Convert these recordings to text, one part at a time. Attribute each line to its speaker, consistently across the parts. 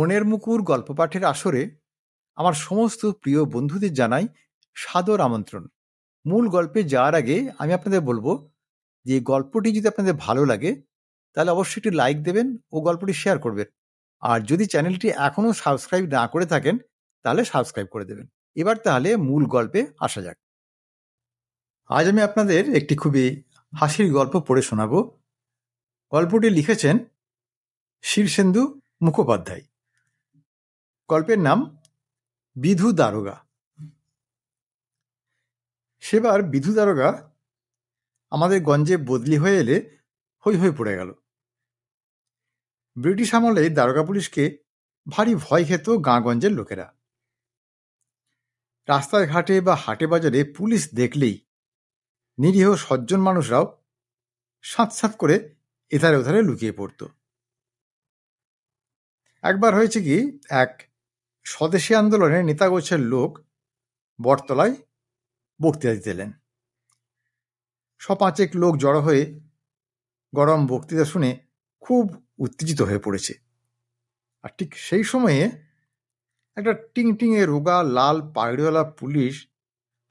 Speaker 1: মনের মুকুর গল্প পাঠের আসরে আমার সমস্ত প্রিয় বন্ধুদের জানাই সাদর আমন্ত্রণ। মূল গল্পে যাওয়ার আগে আমি আপনাদের বলবো যে গল্পটি যদি আপনাদের ভালো লাগে তাহলে অবশ্যই একটি লাইক দেবেন ও গল্পটি শেয়ার করবেন। আর যদি চ্যানেলটি এখনো সাবস্ক্রাইব না করে থাকেন তাহলে সাবস্ক্রাইব করে দেবেন। এবার তাহলে মূল গল্পে আসা যাক। আজ আমি আপনাদের একটি খুবই হাসির গল্প পড়ে শোনাবো। গল্পটি লিখেছেন শীর্ষেন্দু মুখোপাধ্যায়। গল্পের নাম বিধু দারোগা। সেবার বিধু দারোগা আমাদের গঞ্জে বদলি হয়ে এলে হৈ হৈ পড়ে গেল। ব্রিটিশ আমলে দারোগা পুলিশকে ভারী ভয় খেত গাঁগঞ্জের লোকেরা। রাস্তায় ঘাটে বা হাটে বাজারে পুলিশ দেখলেই নিরীহ সজ্জন মানুষরাও সাঁত সাঁত করে এধারে ওধারে লুকিয়ে পড়ত। একবার হয়েছে কি, এক স্বদেশী আন্দোলনের নেতাগোছের লোক বটতলায় বক্তৃতা দিতে এলেন। পাঁচেক লোক জড়ো হয়ে গরম বক্তৃতা শুনে খুব উত্তেজিত হয়ে পড়েছে। আর ঠিক সেই সময়ে একটা টিংটিঙে রোগা লাল পাগড়িওয়ালা পুলিশ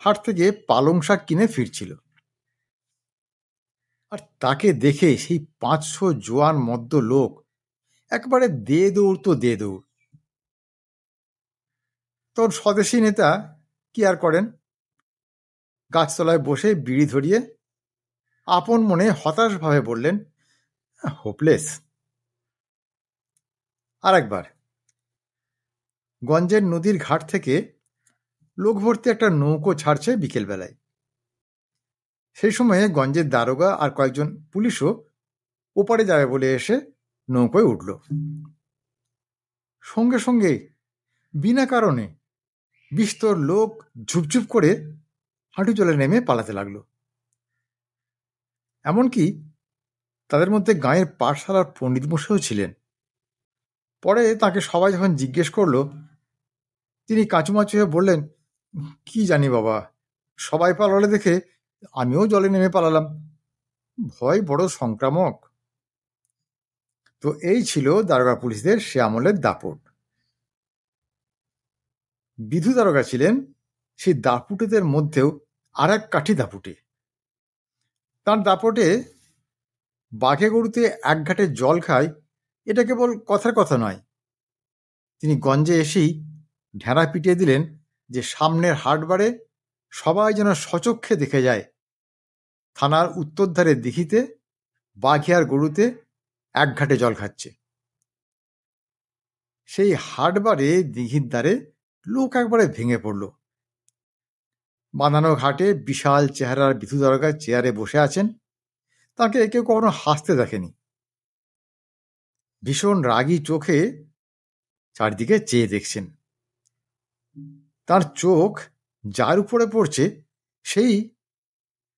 Speaker 1: হাট থেকে পালং শাক কিনে ফিরছিল। আর তাকে দেখে সেই 500 জোয়ান মদ্য লোক একবারে দে দৌড় তো দে দৌড়। তোর স্বদেশী নেতা কি আর করেন, গাছতলায় বসে বিড়ি ধরিয়ে আপন মনে হতাশভাবে বললেন, হোপলেস। আর একবার গঞ্জের নদীর ঘাট থেকে লোক ভর্তি একটা নৌকো ছাড়ছে বিকেলবেলায়। সেই সময়ে গঞ্জের দারোগা আর কয়েকজন পুলিশও ওপারে যাবে বলে এসে নৌকোয় উঠল। সঙ্গে সঙ্গে বিনা কারণে বিস্তর লোক ঝুপঝুপ করে হাঁটু জলে নেমে পালাতে লাগলো। এমনকি তাদের মধ্যে গাঁয়ের পাঠশালার পণ্ডিত মশাইও ছিলেন। পরে তাকে সবাই যখন জিজ্ঞেস করলো, তিনি কাঁচুমাচু হয়ে বললেন, কি জানি বাবা, সবাই পালালে দেখে আমিও জলে নেমে পালালাম, ভয় বড় সংক্রামক। তো এই ছিল দারোগা পুলিশদের সে আমলের দাপট। বিধু দারোগা ছিলেন সেই দাপুটেদের মধ্যেও আর এক কাঠি দাপুটে। তার দাপটে বাঘে গরুতে এক ঘাটে জল খায় এটা কেবল কথার কথা নয়। তিনি গঞ্জে এসেই ঢেঁড়া পিটিয়ে দিলেন যে সামনের হাটবারে সবাই যেন সচক্ষে দেখে যায় থানার উত্তরধারে দিঘিতে বাঘে আর গরুতে এক ঘাটে জল খাচ্ছে। সেই হাটবারে দিঘির দ্বারে লোক একবারে ভেঙে পড়ল। বাঁধানো ঘাটে বিশাল চেহারার বিধু দারোগা চেয়ারে বসে আছেন। তাকে কেউ কখনো হাসতে দেখেনি। ভীষণ রাগী চোখে চারদিকে চেয়ে দেখছেন। তার চোখ যার উপরে পড়ছে সেই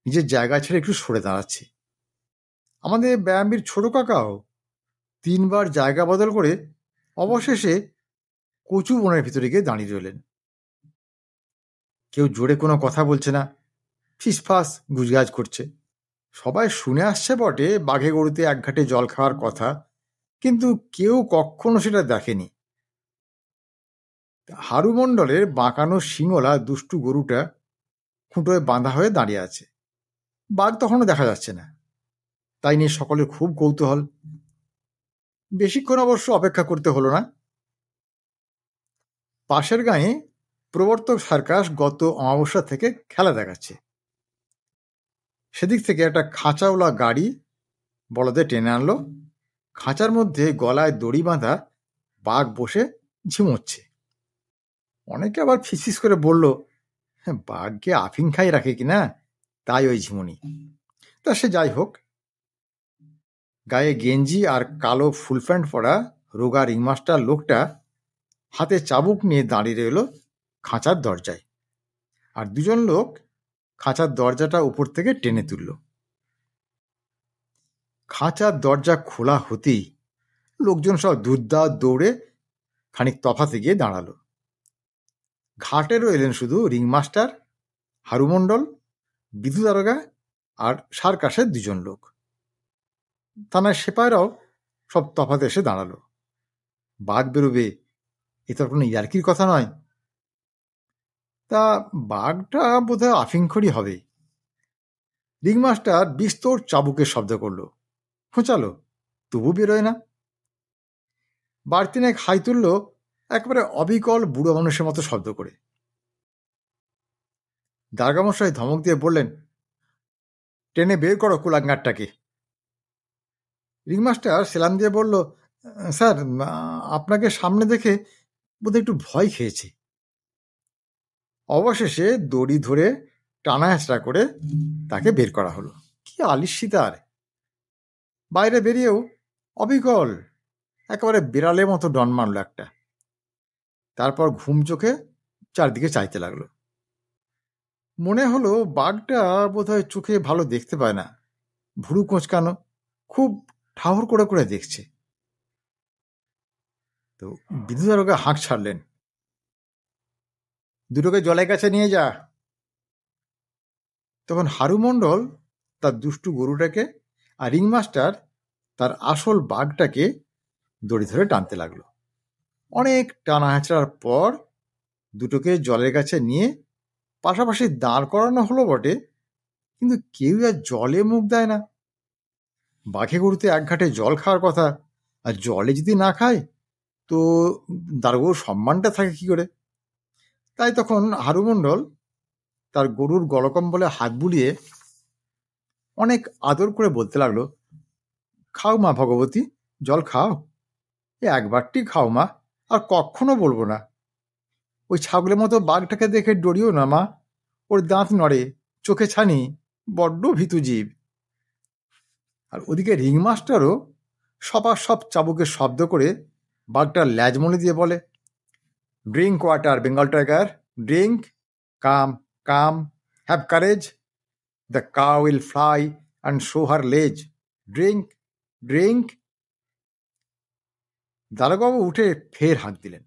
Speaker 1: নিজের জায়গা ছেড়ে একটু সরে দাঁড়াচ্ছে। আমাদের ব্যায়ামীর ছোট কাকাও 3 বার জায়গা বদল করে অবশেষে কচু বনের ভিতরে গিয়ে দাঁড়িয়ে রইলেন। কেউ জোরে কোনো কথা বলছে না, ফিসফাস গুজগাজ করছে। সবাই শুনে আসছে বটে বাঘে গরুতে এক ঘাটে জল খাওয়ার কথা, কিন্তু কেউ কখনো সেটা দেখেনি। হারুমণ্ডলের বাঁকানো শিঙলা দুষ্টু গরুটা খুঁটোয় বাঁধা হয়ে দাঁড়িয়ে আছে। বাঘ তখনও দেখা যাচ্ছে না, তাই নিয়ে সকলের খুব কৌতূহল। বেশিক্ষণ অবশ্য অপেক্ষা করতে হলো না। পাশের গাঁয়ে প্রবর্তক সার্কাস গত অমাবস্যা থেকে খেলা দেখাচ্ছে। সেদিক থেকে একটা খাঁচাওয়ালা গাড়ি বলদে টেনে আনলো। খাঁচার মধ্যে গলায় দড়ি বাঁধা বাঘ বসে ঝিমোচ্ছে। অনেকে আবার ফিসফিস করে বলল, বাঘকে আফিং খাই রাখে কিনা, তাই ওই ঝিমুনি। তা সে যাই হোক, গায়ে গেঞ্জি আর কালো ফুল প্যান্ট পরা রোগা রিংমাস্টার লোকটা হাতে চাবুক নিয়ে দাঁড়িয়ে রইল খাঁচার দরজায়। আর 2 জন লোক খাঁচার দরজাটা উপর থেকে টেনে তুলল। খাঁচার দরজা খোলা হতেই লোকজন সব দুধদাত দৌড়ে খানিক তফাতে গিয়ে দাঁড়ালো। ঘাটে রইলেন শুধু রিংমাস্টার, হারুমণ্ডল, বিধু দারোগা আর সার্কাসের 2 জন লোক। থানার সেপাইরাও সব তফাতে এসে দাঁড়ালো। বাঘ বেরোবে এ তো আর কোনো ইয়ার্কির কথা নয়। তা বাঘটা বোধহয় আফিংখড়ি হবে। রিংমাস্টার বিস্তর চাবুকের শব্দ করল, খোঁচালো, তবু বেরোয় না। বার তিনেক হাই তুলল একেবারে অবিকল বুড়ো মানুষের মতো শব্দ করে। দারোগামশাই ধমক দিয়ে বললেন, টেনে বের করো কুলাঙ্গারটাকে। রিংমাস্টার সেলাম দিয়ে বলল, স্যার, আপনাকে সামনে দেখে বোধহয় একটু ভয় খেয়েছে। অবশেষে দড়ি ধরে টানা হেঁচড়া করে তাকে বের করা হলো। কি আলিস্যি তার! বাইরে বেরিয়েও অবিকল একেবারে বিড়ালের মতো ডন মারল একটা। তারপর ঘুম চোখে চারদিকে চাইতে লাগলো। মনে হলো বাঘটা বোধহয় চোখে ভালো দেখতে পায় না, ভুরু কোঁচকানো, খুব ঠাহর করে করে দেখছে। তো বিধু দারোগা হাঁক ছাড়লেন, দুটোকে জলের কাছে নিয়ে যা। তখন হারু মণ্ডল তার দুষ্টু গরুটাকে আর রিংমাস্টার তার আসল বাঘটাকে দড়ি ধরে টানতে লাগলো। অনেক টানা হেঁচড়ার পর দুটোকে জলের কাছে নিয়ে পাশাপাশি দাঁড় করানো হলো বটে, কিন্তু কেউ আর জলে মুখ দেয় না। বাঘে গরুতে এক ঘাটে জল খাওয়ার কথা, আর জলে যদি না খায় তো দারোগার সম্মানটা থাকে কি করে? তাই তখন হারু মণ্ডল তার গরুর গলকম্বলে হাত বুলিয়ে অনেক আদর করে বলতে লাগলো, খাও মা ভগবতী, জল খাও, একবারটি খাও মা, আর কখনো বলবো না। ওই ছাগলের মতো বাঘটাকে দেখে ডরিও না মা, ওর দাঁত নড়ে, চোখে ছানি, বড্ড ভীতু জীব। আর ওদিকে রিংমাস্টারও সবার সব চাবুকের শব্দ করে বাঘটার ল্যাজমলি দিয়ে বলে, drink water Bengal tiger, drink, come come, have courage, the cow will fly and show her লেজ, ড্রিঙ্ক ড্রিঙ্ক। দারোগাবু উঠে ফের হাঁক দিলেন,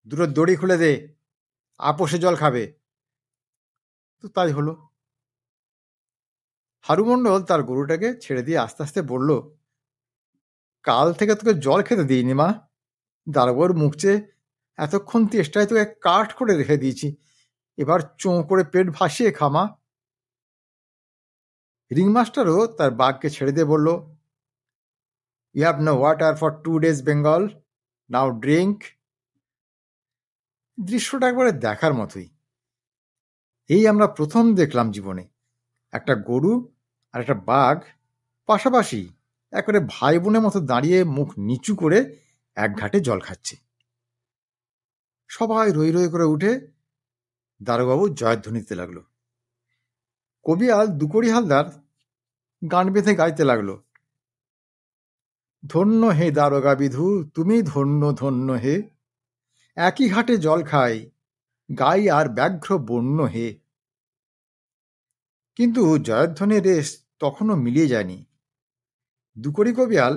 Speaker 1: দুটো দড়ি খুলে দে, আপোষে জল খাবে। তো তাই হলো। হারুমণ্ডল তার গরুটাকে ছেড়ে দিয়ে আস্তে আস্তে বলল, কাল থেকে তোকে জল খেতে দিইনি মা, দারোগার মুখ চেয়ে এতক্ষণ তেষ্টায় তোকে কাঠ করে রেখে দিয়েছি, এবার চোঁ করে পেট ভাসিয়ে খামা। রিংমাস্টারও তার বাঘকে ছেড়ে দিয়ে বলল, you have no water for 2 days Bengal, now drink. দৃশ্যটা একবারে দেখার মতোই। এই আমরা প্রথম দেখলাম জীবনে একটা গরু আর একটা বাঘ পাশাপাশি একেবারে ভাই বোনের মতো দাঁড়িয়ে মুখ নিচু করে এক ঘাটে জল খাচ্ছে। সবাই রই রই করে উঠে দারোগাবু জয়ধ্বনি দিতে লাগলো। কবিয়াল দুকড়ি হালদার গান বেঁধে গাইতে লাগলো, ধন্য হে দারোগা বিধু, তুমি ধন্য ধন্য হে, একই ঘাটে জল খাই, গাই আর ব্যাঘ্র বন্য হে। কিন্তু জয়ধ্বনির রেশ তখনও মিলিয়ে যায়নি। দুকড়ি কবিয়াল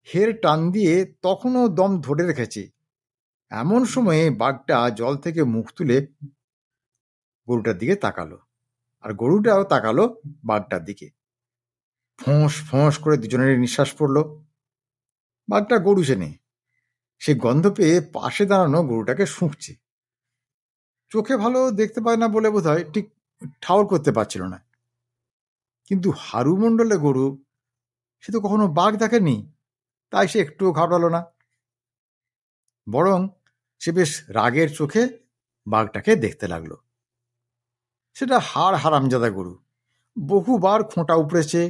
Speaker 1: হের টান দিয়ে তখনও দম ধরে রেখেছে। এমন সময়ে বাঘটা জল থেকে মুখ তুলে গরুটার দিকে তাকালো, আর গরুটাও তাকালো বাঘটার দিকে। ফোঁস ফোঁস করে দুজনেরই নিঃশ্বাস পড়ল। বাঘটা গরু চেনে, সে গন্ধ পেয়ে পাশে দাঁড়ানো গরুটাকে শুঁকছে। চোখে ভালো দেখতে পায় না বলে বোধহয় ঠিক ঠাউর করতে পারছিল না। কিন্তু হারু মণ্ডলের গরু, সে তো কখনো বাঘ দেখেনি, তাই সে একটুও ঘাবড়ালো না, বরং সে বেশ রাগের চোখে বাঘটাকে দেখতে লাগলো। সেটা হাড় হারামজাদা গরু, বহুবার খোঁটা উপড়েছে,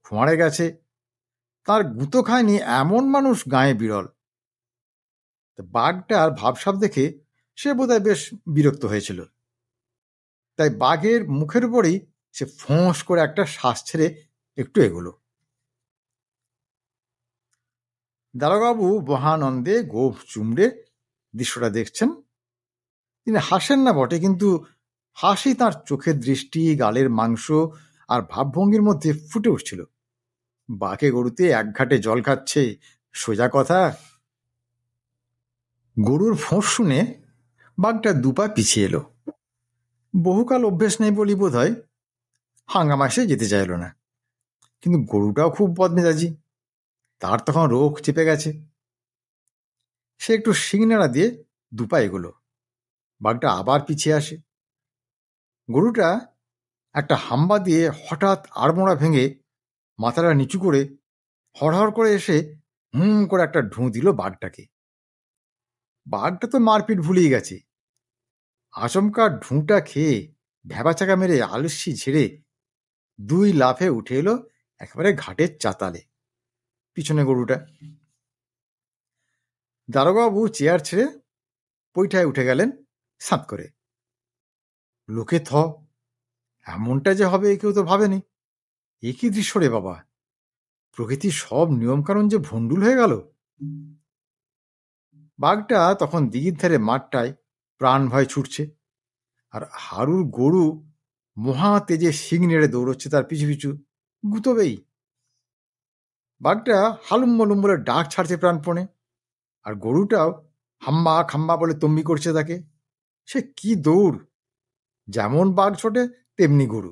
Speaker 1: খোঁয়াড়ে গেছে, তার গুঁতো খায়নি এমন মানুষ গায়ে বিরল। বাঘটার ভাবসাব দেখে সে বোধহয় বেশ বিরক্ত হয়েছিল, তাই বাঘের মুখের উপরেই সে ফোঁস করে একটা শ্বাস ছেড়ে একটু এগোলো। দারোগাবু মহানন্দে গোঁফ চুমড়ে দৃশ্যটা দেখছেন। তিনি হাসেন না বটে, কিন্তু হাসি তাঁর চোখের দৃষ্টি, গালের মাংস আর ভাবভঙ্গির মধ্যে ফুটে উঠছিল। বাঘে গরুতে এক ঘাটে জল খাচ্ছে, সোজা কথা। গরুর ফোঁস শুনে বাঘটা দুপা পিছিয়ে এলো। বহুকাল অভ্যেস নেই বলি বোধ হয় হাঙ্গামাসে যেতে চাইল না। কিন্তু গরুটাও খুব বদমেজাজি, তার তখন রোগ চেপে গেছে। সে একটু শিংনাড়া দিয়ে দুপা এগোলো। বাঘটা আবার পিছিয়ে আসে। গরুটা একটা হাম্বা দিয়ে হঠাৎ আড়মোড়া ভেঙে মাথাটা নিচু করে হড়হড় করে এসে হুম করে একটা ঢুঁ দিল বাঘটাকে। বাঘটা তো মারপিট ভুলেই গেছে। আচমকা ঢুঁটা খেয়ে ভ্যাবাচাকা মেরে আলস্যি ঝেড়ে 2 লাফে উঠে এলো একেবারে ঘাটের চাতালে। পিছনে গরুটা। দারোগাবু চেয়ার ছেড়ে পৈঠায় উঠে গেলেন সাঁত করে। লোকে এমনটা যে হবে কেউ তো ভাবেনি। এ কি দৃশ্য রে বাবা! প্রকৃতির সব নিয়মকানুন যে ভণ্ডুল হয়ে গেল। বাঘটা তখন দিঘির ধারে মাঠটায় প্রাণ ভয় ছুটছে, আর হারুর গরু মহা তেজে শিং নেড়ে দৌড়চ্ছে তার পিছু পিছু। গুতবেই। বাঘটা হালুম্বলুম বলে ডাক ছাড়ছে প্রাণপণে, আর গরুটাও হাম্বা খাম্বা বলে তম্বি করছে তাকে। সে কি দৌড়! যেমন বাঘ ছোটে তেমনি গরু।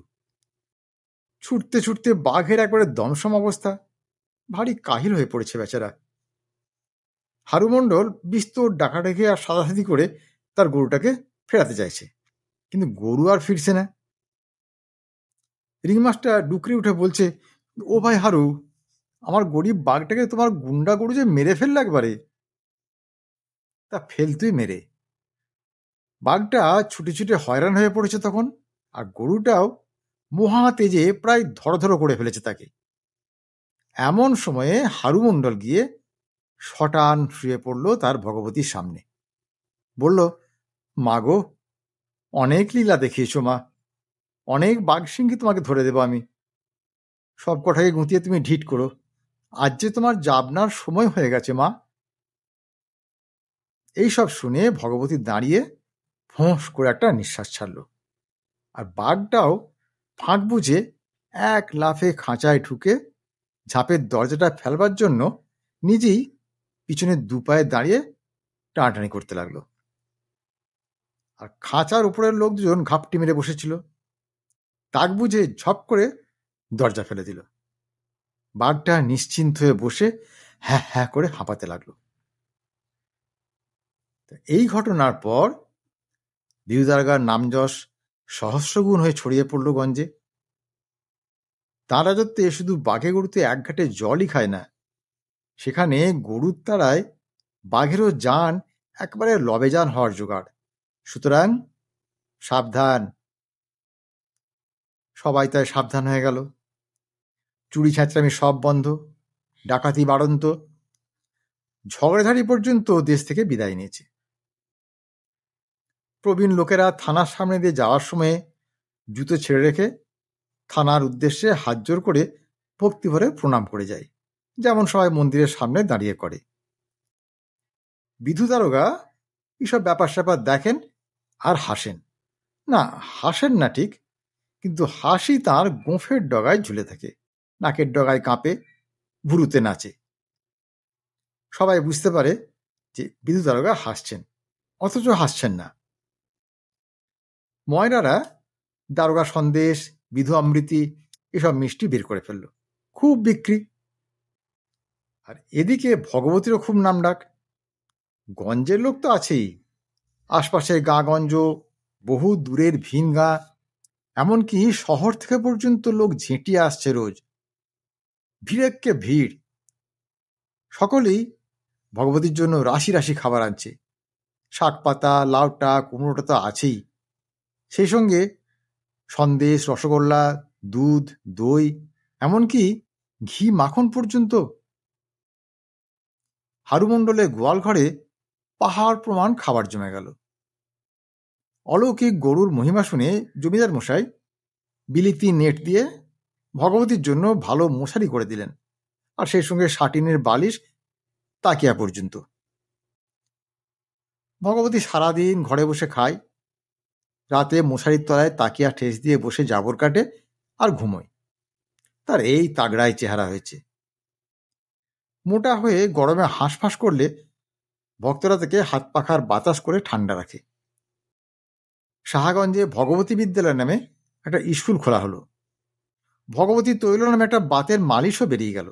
Speaker 1: ছুটতে ছুটতে বাঘের একবারে দমসম অবস্থা। ভারী কাহিল হয়ে পড়েছে বেচারা। হারুমণ্ডল বিস্তর ডাকাডাকি আর সাদাসাদি করে তার গরুটাকে ফেরাতে চাইছে, কিন্তু গরু আর ফিরছে না। রিংমাস্টার ডুকরে উঠে বলছে, ও ভাই হারু, আমার গরিব বাঘটাকে তোমার গুন্ডা গরু যে মেরে ফেললে একবারে। তা ফেল তুই মেরে। বাঘটা ছুটে ছুটে হয়রান হয়ে পড়েছে তখন, আর গরুটাও মহা তেজে প্রায় ধরধর করে ফেলেছে তাকে। এমন সময়ে হারুমণ্ডল গিয়ে শটান শুয়ে পড়ল তার ভগবতীর সামনে। বলল, মা গো, অনেক লীলা দেখিয়েছ মা, অনেক বাঘসিংহী তোমাকে ধরে দেব আমি। সব কটাকে গুঁতিয়ে তুমি ঢিট করো, আজ যে তোমার যাবনার সময় হয়ে গেছে মা। এইসব শুনে ভগবতী দাঁড়িয়ে ফোঁস করে একটা নিঃশ্বাস ছাড়ল, আর বাঘটাও ফাঁক বুঝে এক লাফে খাঁচায় ঢুকে ঝাঁপের দরজাটা ফেলবার জন্য নিজেই পিছনে দুপায়ে দাঁড়িয়ে টানাটানি করতে লাগলো। আর খাঁচার উপরের লোক দুজন ঘাপটি মেরে বসেছিল, তাক বুঝে ঝপ করে দরজা ফেলে দিল। বাঘটা নিশ্চিন্ত হয়ে বসে হ্যাঁ হ্যাঁ করে হাঁপাতে লাগলো। এই ঘটনার পর বিরুদারগার নামযশ সহস্রগুণ হয়ে ছড়িয়ে পড়ল গঞ্জে। তাঁর রাজত্বে শুধু বাঘে গরুতে এক ঘাটে জলই খায় না, সেখানে গরুর তাড়ায় বাঘেরও জান একবারে লবেজান হওয়ার জোগাড়। সুতরাং সাবধান। সবাই তাই সাবধান হয়ে গেল। চুরি ছ্যাঁচড়ামি সব বন্ধ, ডাকাতি বাড়ন্ত, ঝগড়াঝাড়ি পর্যন্ত দেশ থেকে বিদায় নিয়েছে। প্রবীণ লোকেরা থানার সামনে দিয়ে যাওয়ার সময় জুতো ছেড়ে রেখে থানার উদ্দেশ্যে হাত জোর করে ভক্তিভরে প্রণাম করে যায়, যেমন সবাই মন্দিরের সামনে দাঁড়িয়ে করে। বিধু দারোগা এসব ব্যাপার স্যাপার দেখেন আর হাসেন। না, হাসেন না ঠিক, কিন্তু হাসি তাঁর গোঁফের ডগায় ঝুলে থাকে, নাকের ডগায় কাঁপে, ভুরুতে নাচে। সবাই বুঝতে পারে যে বিধু দারোগা হাসছেন, অথচ হাসছেন না। ময়রারা দারোগা সন্দেশ, বিধু অমৃতি এসব মিষ্টি বের করে ফেলল, খুব বিক্রি। আর এদিকে ভগবতীরও খুব নাম ডাক। গঞ্জের লোক তো আছেই, আশপাশের গাঁগঞ্জ, বহু দূরের ভিন গাঁ, এমনকি শহর থেকে পর্যন্ত লোক ঝেঁটিয়ে আসছে রোজ। ভিড়েককে ভিড়। সকলেই ভগবতীর জন্য রাশি রাশি খাবার আনছে। শাক পাতা, লাউটা, কুমড়োটা তো আছেই, সেই সঙ্গে সন্দেশ, রসগোল্লা, দুধ, দই, এমনকি ঘি মাখন পর্যন্ত। হারুমণ্ডলের গোয়াল ঘরে পাহাড় প্রমাণ খাবার জমে গেল। অলৌকিক গরুর মহিমা শুনে জমিদার মশাই বিলিতি নেট দিয়ে ভগবতীর জন্য ভালো মশারি করে দিলেন, আর সেই সঙ্গে সাটিনের বালিশ, তাকিয়া পর্যন্ত। ভগবতী সারাদিন ঘরে বসে খায়, রাতে মশারির তলায় তাকিয়া ঠেস দিয়ে বসে জাবর কাটে আর ঘুমোয়। তার এই তাগড়ায় চেহারা হয়েছে। মোটা হয়ে গরমে হাঁসফাঁস করলে ভক্তরা থেকে হাত পাখার বাতাস করে ঠান্ডা রাখে। সাহাগঞ্জে ভগবতী বিদ্যালয় নামে একটা স্কুল খোলা হলো। ভগবতী তৈল নামে একটা বাতের মালিশও বেরিয়ে গেল।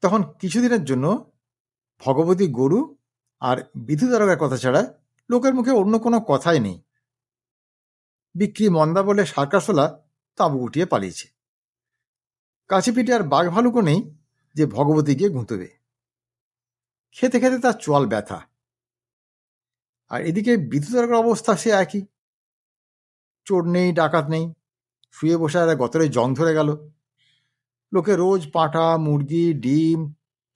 Speaker 1: তখন কিছুদিনের জন্য ভগবতী গরু আর বিধু দারোগার কথা ছাড়া লোকের মুখে অন্য কোনো কথাই নেই। বিক্রি মন্দা বলে সার্কাসওয়ালা তাঁবু গুটিয়ে পালিয়েছে। কাছে পিঠে আর বাঘ ভালুকও নেই যে ভগবতী গিয়ে গুঁতবে। খেতে খেতে তার চোয়াল ব্যথা। আর এদিকে বিধু দারোগার অবস্থা সে একই। চোর নেই, ডাকাত নেই, শুয়ে বসে আর গতরে জং ধরে গেল। লোকে রোজ পাঁঠা, মুরগি, ডিম,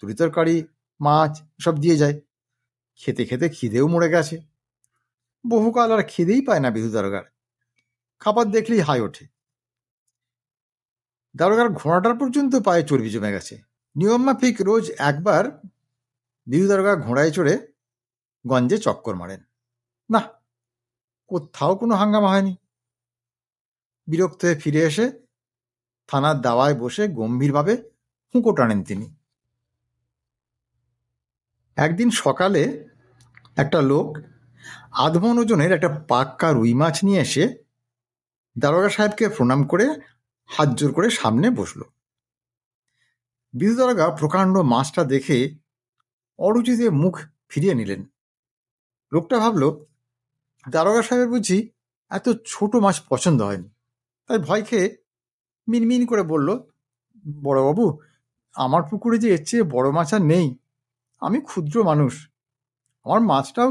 Speaker 1: তরিতরকারি, মাছ সব দিয়ে যায়। খেতে খেতে খিদেও মরে গেছে। বহুকাল আর খিদেই পায় না বিধু দারোগার। খাবার দেখলেই হাই ওঠে। দারোগার ঘোড়াটার পর্যন্ত পায়ে চর্বি জমে গেছে। নিয়ম মাফিক রোজ একবার বিধু দারোগা ঘোড়ায় চড়ে গঞ্জে চক্কর মারেন। না, কোথাও কোনো হাঙ্গামা হয়নি। বিরক্ত হয়ে ফিরে এসে থানার দাওয়ায় বসে গম্ভীরভাবে হুঁকো টানেন তিনি। একদিন সকালে একটা লোক আধমন ওজনের একটা পাক্কা রুই মাছ নিয়ে এসে দারোগা সাহেবকে প্রণাম করে হাত জোর করে সামনে বসল। বিধু দারোগা প্রকাণ্ড মাছটা দেখে অরুচিতে মুখ ফিরিয়ে নিলেন। লোকটা ভাবল দারোগা সাহেবের বুঝি এত ছোট মাছ পছন্দ হয়নি, তাই ভয় খেয়ে মিনমিন করে বলল, বড়বাবু, আমার পুকুরে যে এর চেয়ে বড় মাছ আর নেই। আমি ক্ষুদ্র মানুষ, আমার মাছটাও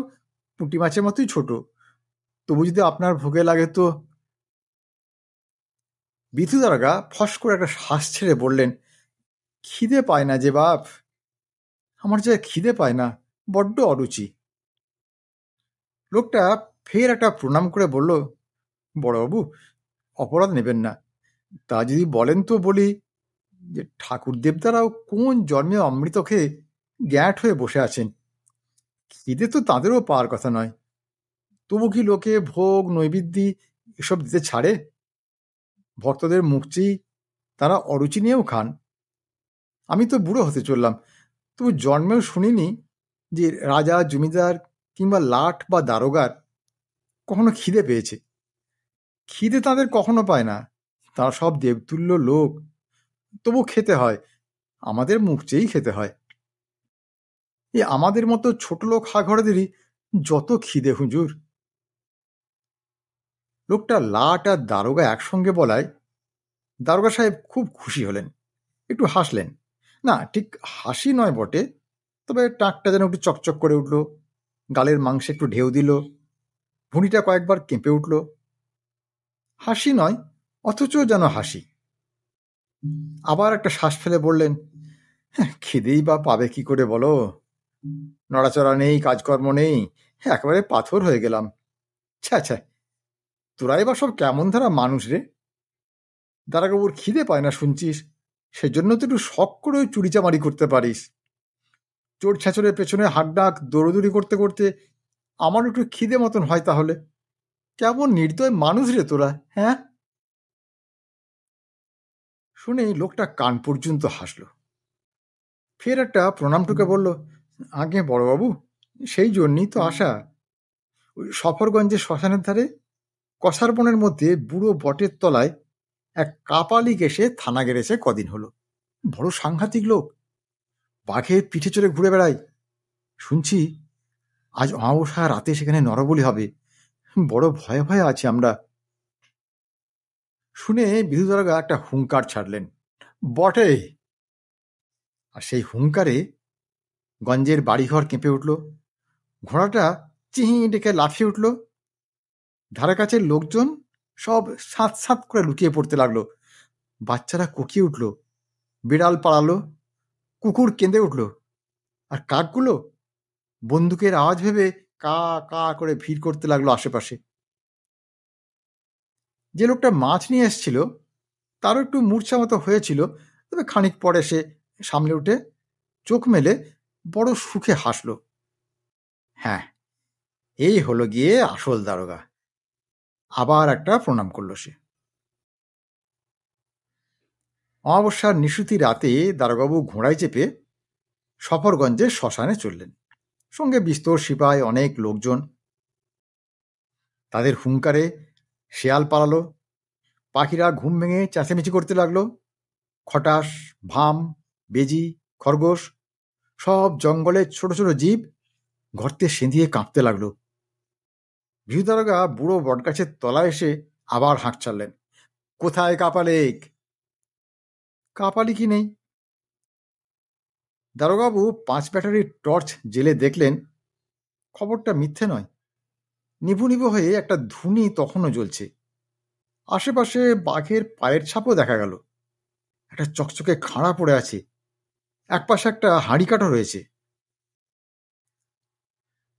Speaker 1: পুঁটি মাছের মতোই ছোট, তবু যদি আপনার ভোগে লাগে তো। বিধু দারোগা ফস করে একটা শ্বাস ছেড়ে বললেন, খিদে পায় না যে বাপ, আমার যে খিদে পায় না, বড্ড অরুচি। লোকটা ফের একটা প্রণাম করে বলল, বড়বাবু, অপরাধ নেবেন না, তা যদি বলেন তো বলি যে ঠাকুর দেবতারাও কোন জন্মে অমৃত খেয়ে গ্যাঁট হয়ে বসে আছেন। খিদে তো তাঁদেরও পাওয়ার কথা নয়, তবু কি লোকে ভোগ নৈবেদ্যি এসব দিতে ছাড়ে? ভক্তদের মুখ চেয়েই তারা অরুচি নিয়েও খান। আমি তো বুড়ো হতে চললাম, তবু জন্মেও শুনিনি যে রাজা, জমিদার কিংবা লাট বা দারোগার কখনো খিদে পেয়েছে। খিদে তাদের কখনো পায় না, তারা সব দেবতুল্য লোক, তবু খেতে হয়, আমাদের মুখ চেয়েই খেতে হয়। এ আমাদের মতো ছোট লোক হাঘরেদেরই যত খিদে হুজুর। লোকটা লাট আর দারোগা একসঙ্গে বলায় দারোগা সাহেব খুব খুশি হলেন, একটু হাসলেন। না, ঠিক হাসি নয় বটে, তবে টাকটা যেন একটু চকচক করে উঠল, গালের মাংসে একটু ঢেউ দিল, ভুঁড়িটা কয়েকবার কেঁপে উঠল। হাসি নয়, অথচ যেন হাসি। আবার একটা শ্বাস ফেলে বললেন, খিদেই বা পাবে কি করে বলো, নড়াচড়া নেই, কাজকর্ম নেই, একেবারে পাথর হয়ে গেলাম। ছ্যা ছ্যা, তোরাই বা সব কেমন ধারা মানুষ রে। দারোগাবুর খিদে পায় না শুনছিস, সেজন্য তো একটু শখ করে ওই চুরিচামারি করতে পারিস। চোর ছেঁচড়ের পেছনে হাঁকডাক দৌড়দৌড়ি করতে করতে আমার একটু খিদে মতন হয়, তাহলে কেমন নির্দয় মানুষ রে তোরা, হ্যাঁ? শুনেই লোকটা কান পর্যন্ত হাসল। ফের একটা প্রণাম টুকে বলল, আগে বড়বাবু, সেই জন্যই তো আসা। ওই সফরগঞ্জের শ্মশানের ধারে কসার বনের মধ্যে বুড়ো বটের তলায় এক কাপালিক এসে থানা গেড়েছে কদিন হলো। বড় সাংঘাতিক লোক, বাঘের পিঠে চড়ে ঘুরে বেড়ায়। শুনছি আজ অমাবস্যা রাতে সেখানে নরবলি হবে, বড় ভয়ে ভয়ে আছি আমরা। শুনে বিধু দারোগা একটা হুঙ্কার ছাড়লেন, বটে! আর সেই হুঙ্কারে গঞ্জের বাড়িঘর কেঁপে উঠল, ঘোড়াটা চিহি ডেকে লাফিয়ে উঠল, ধারে কাছের লোকজন সব সাঁত সাঁত করে লুটিয়ে পড়তে লাগলো, বাচ্চারা কুকিয়ে উঠল, বিড়াল পালালো, কুকুর কেঁদে উঠল, আর কাকগুলো বন্দুকের আওয়াজ ভেবে কা কা করে ভিড় করতে লাগলো আশেপাশে। যে লোকটা মাছ নিয়ে এসেছিল তারও একটু মূর্ছা মতো হয়েছিল, তবে খানিক পরে সে সামলে উঠে চোখ মেলে বড় সুখে হাসল। হ্যাঁ, এই হলো গিয়ে আসল দারোগা। আবার একটা প্রণাম করল সে। অমাবস্যার নিশুতি রাতে দারোগাবু ঘোড়ায় চেপে সফরগঞ্জে শ্মশানে চললেন, সঙ্গে বিস্তর সিপাই, অনেক লোকজন। তাদের হুঙ্কারে শেয়াল পালালো, পাখিরা ঘুম ভেঙে চেঁচামেচি করতে লাগলো, খটাস, ভাম, বেজি, খরগোশ সব জঙ্গলের ছোট ছোট জীব গর্তে সেঁধিয়ে কাঁপতে লাগলো। গৃহদারোগা বুড়ো বটগাছের তলায় এসে আবার হাঁক ছাড়লেন। কোথায় কাপালিক? কাপালিকই নেই। দারোগাবু 5 ব্যাটারির টর্চ জেলে দেখলেন খবরটা মিথ্যে নয়। নিভু নিভু হয়ে একটা ধুনি তখনও জ্বলছে। আশেপাশে বাঘের পায়ের ছাপও দেখা গেল। একটা চকচকে খাঁড়া পড়ে আছে, একপাশে একটা হাঁড়ি কাঠও রয়েছে।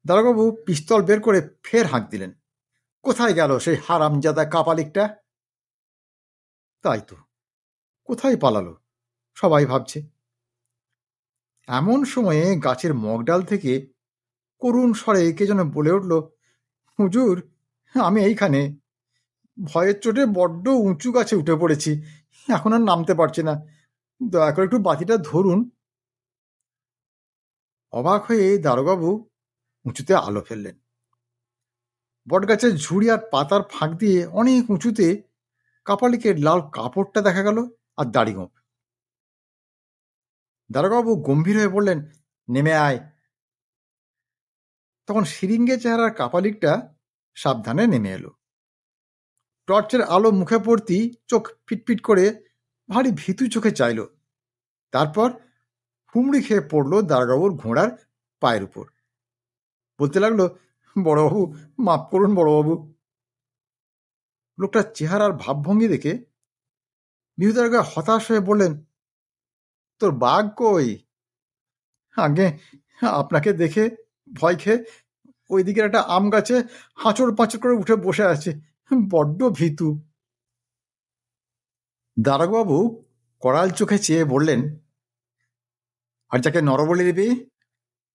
Speaker 1: দারোগাবু পিস্তল বের করে ফের হাঁক দিলেন। কোথায় গেল সেই হারামজাদা কাপালিকটা? তাই তো, কোথায় পালালো সবাই ভাবছে। এমন সময়ে গাছের মগডাল থেকে করুণ স্বরে কে যেন বলে উঠল, হুজুর, আমি এইখানে। ভয়ের চোটে বড্ড উঁচু গাছে উঠে পড়েছি, এখন আর নামতে পারছি না, দয়া করে একটু বাতিটা ধরুন। অবাক হয়ে দারোগাবু উঁচুতে আলো ফেললেন। বটগাছের ঝুড়ি আর পাতার ফাঁক দিয়ে অনেক উঁচুতে কাপালিকের লাল কাপড়টা দেখা গেল, আর দাড়ি গোঁফ। দারোগাবু গম্ভীর হয়ে বললেন, নেমে আয়। তখন সিরিঙ্গে চেহারার কাপালিকটা সাবধানে নেমে এলো। টর্চের আলো মুখে পড়তেই চোখ পিটপিট করে ভারী ভীতু চোখে চাইল। তারপর হুমড়ি খেয়ে পড়ল দারোগাবুর ঘোড়ার পায়ের উপর। বলতে লাগলো, বড়বাবু, মাফ করুন বড়বাবু। লোকটার চেহারার ভাবভঙ্গি দেখে বিহুদারোগা হতাশ হয়ে বললেন, তোর বাঘ কই? আগে আপনাকে দেখে ভয় খেয়ে ওই দিকের একটা আম গাছে হাঁচড় পাঁচড় করে উঠে বসে আছে, বড্ড ভীতু। দারোগাবু করাল চোখে চেয়ে বললেন, আর যাকে নরবলি দিবি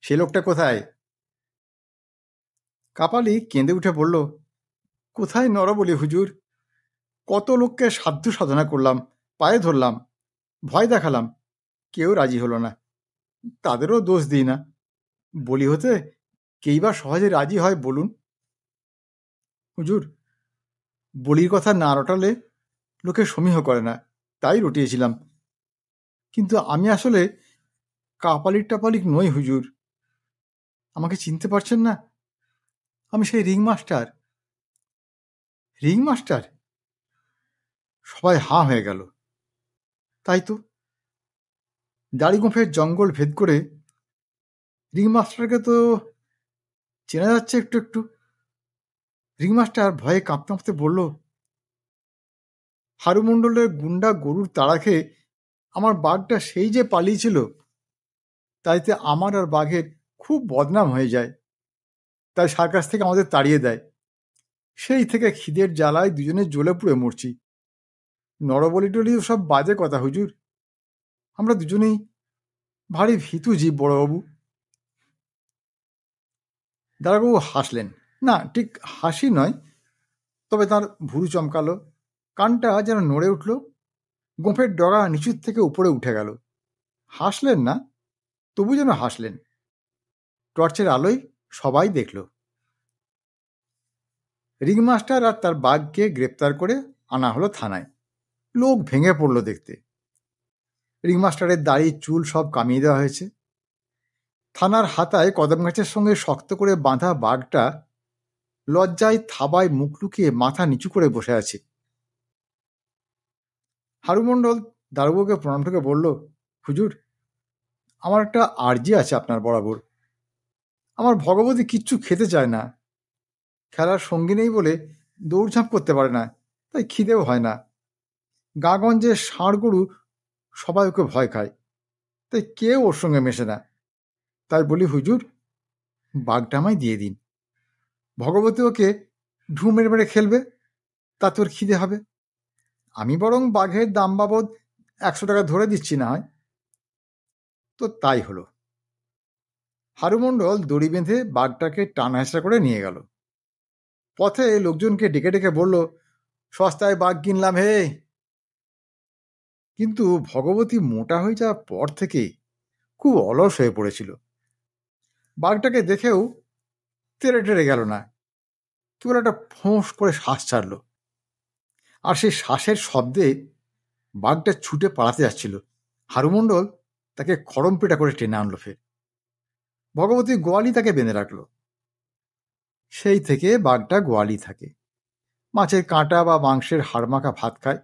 Speaker 1: সে লোকটা কোথায়? কাপালি কেঁদে উঠে বলল, কোথায় নরবলি হুজুর? কত লোককে সাধ্য সাধনা করলাম, পায়ে ধরলাম, ভয় দেখালাম, কেউ রাজি হলো না। তাদেরও দোষ দিই না, বলি হতে কেই বা সহজে রাজি হয় বলুন? হুজুর, বলির কথা না রটালে লোকে সমীহ করে না, তাই রটিয়েছিলাম। কিন্তু আমি আসলে কাপালিক টাপালিক নই হুজুর। আমাকে চিনতে পারছেন না? আমি সেই রিংমাস্টার। রিংমাস্টার? সবাই হাঁ হয়ে গেল। তাই তো, দাড়ি গোঁফের জঙ্গল ভেদ করে রিংমাস্টারকে তো চেনা যাচ্ছে একটু একটু। রিংমাস্টার ভয়ে কাঁপতে কাঁপতে বলল, হারুমণ্ডলের গুন্ডা গরুর তাড়া খেয়ে আমার বাঘটা সেই যে পালিয়েছিল, তাইতে আমার আর বাঘের খুব বদনাম হয়ে যায়। তাই সার্কাস থেকে আমাদের তাড়িয়ে দেয়। সেই থেকে খিদের জ্বালায় দুজনে জ্বলে পুড়ে মরছি। নরবলি টলি সব বাজে কথা হুজুর। আমরা দুজনেই ভারী ভীতু জীব বড়বাবু। দারোগাবু হাসলেন। না, ঠিক হাসি নয়, তবে তার ভুরু চমকালো, কানটা যেন নড়ে উঠল, গোঁফের ডগা নিচুর থেকে উপরে উঠে গেল। হাসলেন না, তবু যেন হাসলেন। টর্চের আলোয় সবাই দেখল। রিংমাস্টার আর তার বাঘকে গ্রেপ্তার করে আনা হলো থানায়। লোক ভেঙে পড়ল দেখতে। রিংমাস্টারের দাড়ি চুল সব কামিয়ে দেওয়া হয়েছে। থানার হাতায় কদম গাছের সঙ্গে শক্ত করে বাঁধা বাঘটা লজ্জায় থাবায় মুখ লুকিয়ে মাথা নিচু করে বসে আছে। হারুমণ্ডল দারোগাকে প্রণাম থেকে বলল, হুজুর, আমার একটা আর্জি আছে আপনার বরাবর। আমার ভগবতী কিচ্ছু খেতে চায় না। খেলার সঙ্গী নেই বলে দৌড়ঝাঁপ করতে পারে না, তাই খিদেও হয় না। গাঁগঞ্জে ষাঁড় গরু সবাই ওকে ভয় খায়, তাই কেউ ওর সঙ্গে মেশে না। তাই বলি হুজুর, বাঘটা আমায় দিয়ে দিন। ভগবতী ওকে ঢু মেরে মেরে খেলবে, তাতে ওর খিদে হবে। আমি বরং বাঘের দাম বাবদ 100 টাকা ধরে দিচ্ছি না হয়। তো তাই হলো। হারুমণ্ডল দড়ি বেঁধে বাঘটাকে টানা হেঁচড়া করে নিয়ে গেল। পথে লোকজনকে ডেকে ডেকে বলল, সস্তায় বাঘ কিনলাম হে। কিন্তু ভগবতী মোটা হয়ে যাওয়ার পর থেকে খুব অলস হয়ে পড়েছিল। বাঘটাকে দেখেও তেড়ে টেড়ে গেল না, কেবল একটা ফোঁস করে শ্বাস ছাড়ল। আর সেই শ্বাসের শব্দে বাঘটা ছুটে পালাতে যাচ্ছিল। হারুমণ্ডল তাকে খড়ম পেটা করে টেনে আনলো ফের। ভগবতী গোয়ালই তাকে বেঁধে রাখল। সেই থেকে বাঘটা গোয়ালই থাকে, মাছের কাঁটা বা মাংসের হাড়মাখা ভাত খায়।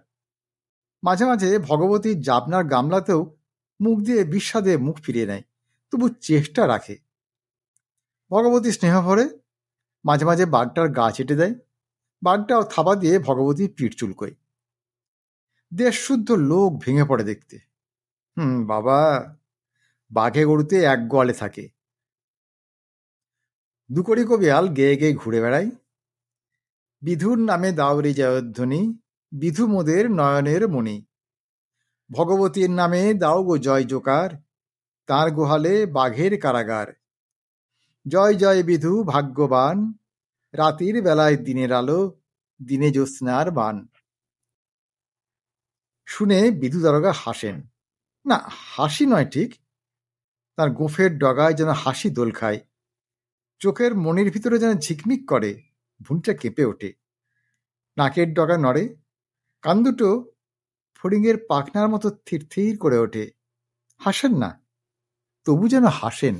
Speaker 1: মাঝে মাঝে ভগবতীর জাবনার গামলাতেও মুখ দিয়ে বিস্বাদে মুখ ফিরিয়ে নেয়, তবু চেষ্টা রাখে। ভগবতী স্নেহ ভরে মাঝে মাঝে বাঘটার গা চেটে দেয়, বাঘটাও থাবা দিয়ে ভগবতীর পিঠ চুলকোয়। দেশশুদ্ধ লোক ভেঙে পড়ে দেখতে। বাবা, বাঘে গরুতে এক গোয়ালে থাকে। দুকড়ি কবিয়াল গেয়ে গেয়ে ঘুরে বেড়ায়, বিধুর নামে দাওরি জয়ধ্বনি, বিধু মোদের নয়নের মণি। ভগবতীর নামে দাও গো জয় জোকার, তার গোহালে বাঘের কারাগার। জয় জয় বিধু ভাগ্যবান, রাতের বেলায় দিনের আলো, দিনে জ্যোৎস্নার বান। শুনে বিধু দারোগা হাসেন, না হাসি নয় ঠিক, তার গোফের ডগায় যেন হাসি দোল খায়, চোখের মনির ভিতরে যেন ঝিকমিক করে, ভুঁড়টা কেঁপে ওঠে, নাকের ডগা নড়ে, কান দুটো ফড়িংয়ের পাখনার মতো থির থির করে ওঠে। হাসেন না, তবু যেন হাসেন।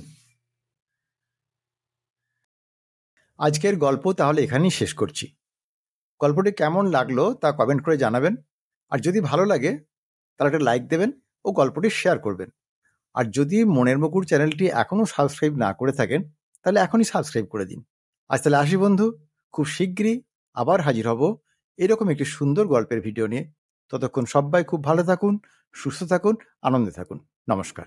Speaker 1: আজকের গল্প তাহলে এখানেই শেষ করছি। গল্পটি কেমন লাগলো তা কমেন্ট করে জানাবেন, আর যদি ভালো লাগে তাহলে একটা লাইক দেবেন ও গল্পটি শেয়ার করবেন। আর যদি মনের মুকুর চ্যানেলটি এখনও সাবস্ক্রাইব না করে থাকেন তাহলে এখনই সাবস্ক্রাইব করে দিন। আজ তাহলে আসি বন্ধু, খুব শিগগিরই আবার হাজির হব এরকম একটি সুন্দর গল্পের ভিডিও নিয়ে। ততক্ষণ সবাই খুব ভালো থাকুন, সুস্থ থাকুন, আনন্দে থাকুন। নমস্কার।